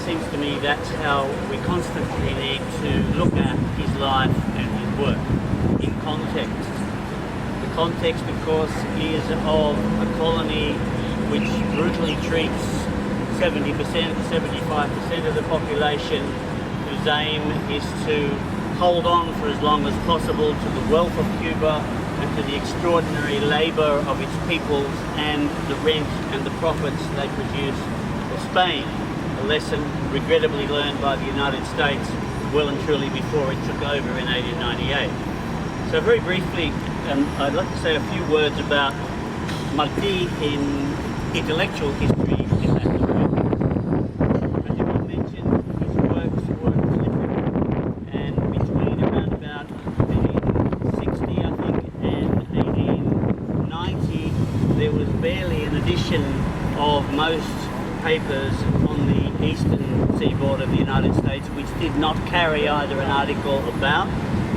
seems to me that's how we constantly need to look at his life and his work in context. The context, of course, is of a colony which brutally treats 70%, 75% of the population, whose aim is to hold on for as long as possible to the wealth of Cuba and to the extraordinary labour of its peoples and the rent and the profits they produce for Spain, a lesson regrettably learned by the United States well and truly before it took over in 1898. So very briefly, I'd like to say a few words about Marti in intellectual history in Latin America. As you mentioned, his works were prolific, and between around about 1860, I think, and 1890, there was barely an edition of most papers on the eastern seaboard of the United States which did not carry either an article about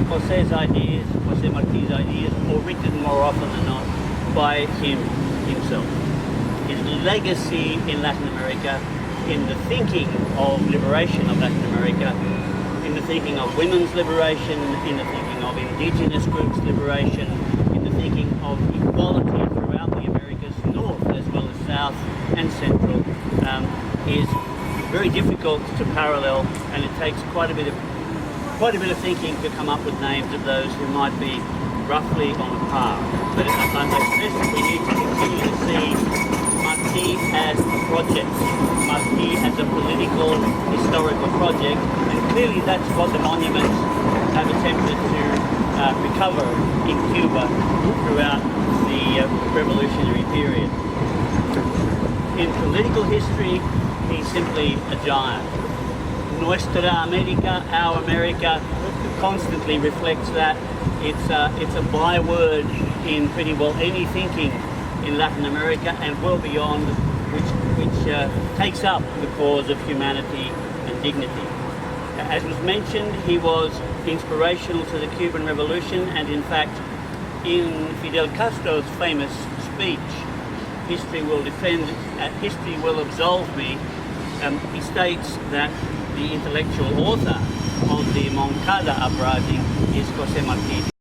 Jose Marti's ideas, or written more often than not by him himself. His legacy in Latin America, in the thinking of liberation of Latin America, in the thinking of women's liberation, in the thinking of indigenous groups' liberation, in the thinking of equality throughout the Americas, north as well as south and central, is very difficult to parallel, and it takes quite a bit of thinking to come up with names of those who might be roughly on par. But I stress that we need to continue to see Marti as a project, Marti as a political, historical project, and clearly that's what the monuments have attempted to recover in Cuba throughout the revolutionary period. In political history, he's simply a giant. Nuestra America, our America, constantly reflects that. It's a byword in pretty well any thinking in Latin America and well beyond, which takes up the cause of humanity and dignity. As was mentioned, he was inspirational to the Cuban Revolution, and in fact, in Fidel Castro's famous speech, "History will absolve me," he states that the intellectual author of the Moncada uprising is Jose Marti.